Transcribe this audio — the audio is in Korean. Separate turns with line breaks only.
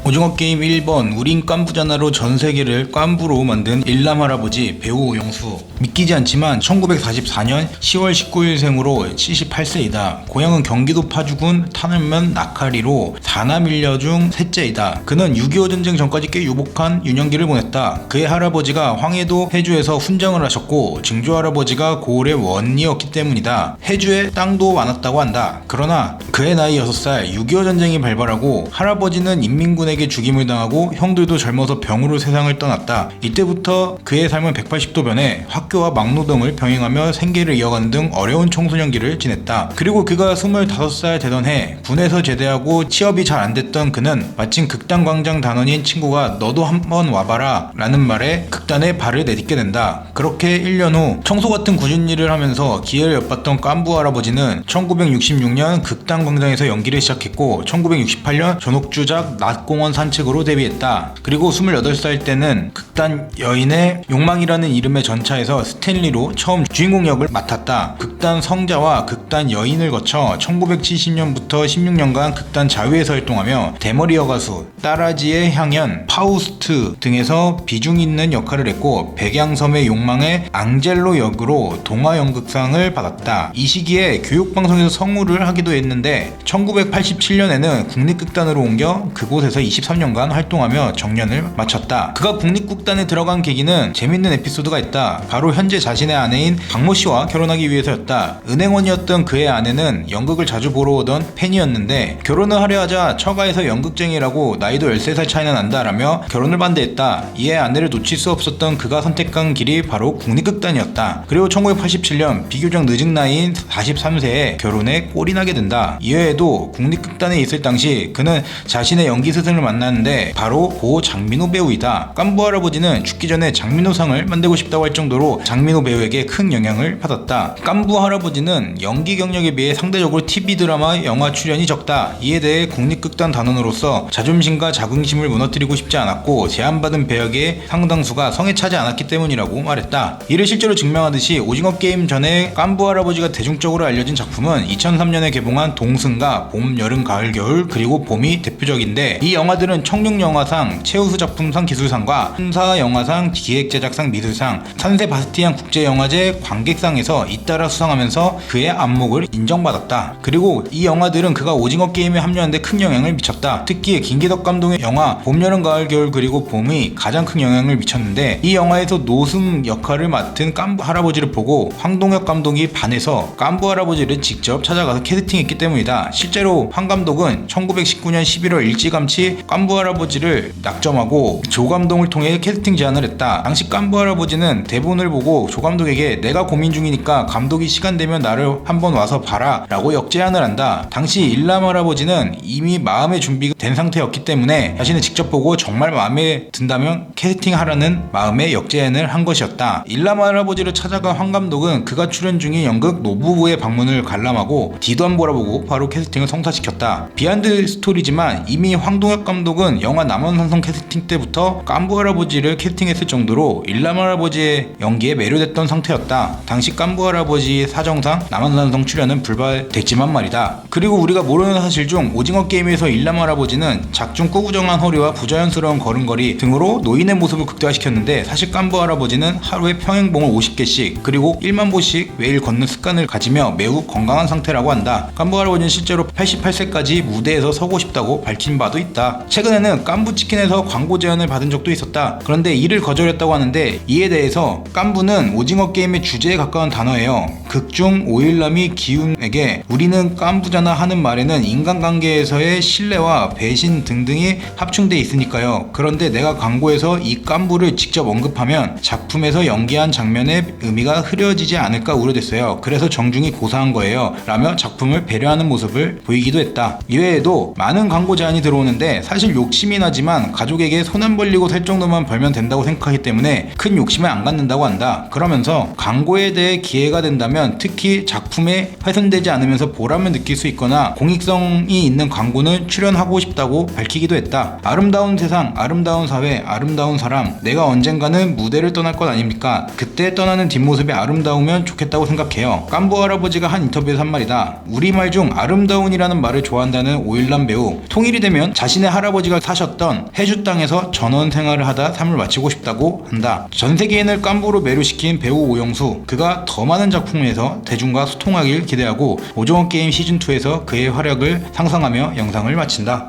오징어 게임 1번 우린 깐부잖아로 전세계를 깐부로 만든 일남 할아버지 배우 오영수. 믿기지 않지만 1944년 10월 19일생으로 78세이다. 고향은 경기도 파주군 탄원면 낙하리로 4남 1녀 중 셋째이다. 그는 6.25 전쟁 전까지 꽤 유복한 유년기를 보냈다. 그의 할아버지가 황해도 해주에서 훈장을 하셨고 증조 할아버지가 고을의 원이었기 때문이다. 해주에 땅도 많았다고 한다. 그러나 그의 나이 6살 6.25 전쟁이 발발하고 할아버지는 인민군에게 죽임을 당하고 형들도 젊어서 병으로 세상을 떠났다. 이때부터 그의 삶은 180도 변해 학교와 막노동을 병행하며 생계를 이어가는 등 어려운 청소년기를 지냈다. 그리고 그가 25살 되던 해 군에서 제대하고 취업이 잘 안됐던 그는 마침 극단 광장 단원인 친구가 너도 한번 와봐라 라는 말에 극단에 발을 내딛게 된다. 그렇게 1년 후 청소 같은 굳은 일을 하면서 기회를 엿봤던 깐부 할아버지는 1966년 극단 광장에서 연기를 시작했고 1968년 전옥주작 낮공원 산책으로 데뷔했다. 그리고 28살 때는 극단 여인의 욕망이라는 이름의 전차에서 스탠리로 처음 주인공 역을 맡았다. 극단 성자와 극단 여인을 거쳐 1970년부터 16년간 극단 자유에서 활동하며 대머리 여가수, 따라지의 향연, 파우스트 등에서 비중 있는 역할을 했고 백양섬의 욕망의 앙젤로 역으로 동화연극상을 받았다. 이 시기에 교육방송에서 성우를 하기도 했는데 1987년에는 국립극단으로 옮겨 그곳에서 23년간 활동하며 정년을 마쳤다. 그가 국립극단에 들어간 계기는 재밌는 에피소드가 있다. 바로 현재 자신의 아내인 박모 씨와 결혼하기 위해서였다. 은행원이었던 그의 아내는 연극을 자주 보러 오던 팬이었는데 결혼을 하려 하자 처가에서 연극쟁이라고 나이도 13살 차이나 난다라며 결혼을 반대했다. 이에 아내를 놓칠 수 없었던 그가 선택한 길이 바로 국립극단이었다. 그리고 1987년 비교적 늦은 나이인 43세에 결혼에 꼴이 나게 된다. 이외에도 국립극단에 있을 당시 그는 자신의 연기 스승을 만났는데 바로 고 장민호 배우이다. 깐부 할아버지는 죽기 전에 장민호상을 만들고 싶다고 할 정도로 장민호 배우에게 큰 영향을 받았다. 깐부 할아버지는 연기 경력에 비해 상대적으로 TV 드라마, 영화 출연이 적다. 이에 대해 국립극단 단원으로서 자존심과 자긍심을 무너뜨리고 싶지 않았고 제안받은 배역의 상당수가 성에 차지 않았기 때문이라고 말했다. 이를 실제로 증명하듯이 오징어 게임 전에 깐부 할아버지가 대중적으로 알려진 작품은 2003년에 개봉한 동승과 봄, 여름, 가을, 겨울 그리고 봄이 대표적인데 이 영화들은 청룡영화상, 최우수 작품상 기술상과 한사영화상, 기획제작상, 미술상, 산세 바스티안 국제영화제 관객상에서 잇따라 수상하면서 그의 안목을 인정받았다. 그리고 이 영화들은 그가 오징어 게임에 합류하는데 큰 영향을 미쳤다. 특히 김기덕 감독의 영화 봄, 여름, 가을, 겨울 그리고 봄이 가장 큰 영향을 미쳤는데 이 영화에서 노승 역할을 맡은 깐부 할아버지를 보고 황동혁 감독이 반해서 깐부 할아버지를 직접 찾아가서 캐스팅했기 때문이다. 실제로 황 감독은 1919년 11월 일찌감치 깐부 할아버지를 낙점하고 조 감독을 통해 캐스팅 제안을 했다. 당시 깐부 할아버지는 대본을 보고 조 감독에게 내가 고민 중이니까 감독이 시간 되면 나를 한번 와서 봐라 라고 역제안을 한다. 당시 일남 할아버지는 이미 마음의 준비가 된 상태였기 때문에 자신을 직접 보고 정말 마음에 든다면 캐스팅하라는 마음의 역제안을 한 것이었다. 일남 할아버지를 찾아간 황 감독은 그가 출연 중인 연극 노부부의 방문을 관람하고 뒤도 안 보라보고 바로 캐스팅을 성사시켰다. 비하인드 스토리지만 이미 황동혁 감독은 영화 남원산성 캐스팅 때부터 깐부 할아버지를 캐스팅했을 정도로 일남 할아버지의 연기에 매료됐던 상태였다. 당시 깐부 할아버지의 사정상 남원산성 출연은 불발됐지만 말이다. 그리고 우리가 모르는 사실 중 오징어 게임에서 일남 할아버지는 작중 꾸부정한 허리와 부자연스러운 걸음걸이 등으로 노인의 모습을 극대화시켰는데 사실 깐부 할아버지는 하루에 평행봉을 50개씩 그리고 1만 보씩 매일 걷는 습관을 가지며 매우 건강한 상태라고 한다. 깐부 할아버지는 실제로 88세까지 무대에서 서고 싶다고 밝힌 바도 있다. 최근에는 깐부치킨에서 광고 제안을 받은 적도 있었다. 그런데 이를 거절했다고 하는데 이에 대해서 깐부는 오징어 게임의 주제에 가까운 단어예요. 극중 오일남이 기훈에게 우리는 깐부잖아 하는 말에는 인간관계에서의 신뢰와 배신 등등이 합충돼 있으니까요. 그런데 내가 광고에서 이 깐부를 직접 언급하면 작품에서 연기한 장면의 의미가 흐려지지 않을까 우려됐어요. 그래서 정중히 고사한 거예요 라며 작품을 배려하는 모습을 보이기도 했다. 이외에도 많은 광고 제안이 들어오는데 사실 욕심이 나지만 가족에게 손 안 벌리고 살 정도만 벌면 된다고 생각하기 때문에 큰 욕심을 안 갖는다고 한다. 한다. 그러면서 광고에 대해 기회가 된다면 특히 작품에 훼손되지 않으면서 보람을 느낄 수 있거나 공익성이 있는 광고는 출연하고 싶다고 밝히기도 했다. 아름다운 세상, 아름다운 사회, 아름다운 사람, 내가 언젠가는 무대를 떠날 것 아닙니까? 그때 떠나는 뒷모습이 아름다우면 좋겠다고 생각해요. 깐부 할아버지가 한 인터뷰에서 한 말이다. 우리말 중 아름다운이라는 말을 좋아한다는 오일남 배우. 통일이 되면 자신의 할아버지가 사셨던 해주 땅에서 전원 생활을 하다 삶을 마치고 싶다고 한다. 전 세계인을 깐부로 매료시킨 배우 오영수. 그가 더 많은 작품에서 대중과 소통하길 기대하고 오종원 게임 시즌2에서 그의 활약을 상상하며 영상을 마친다.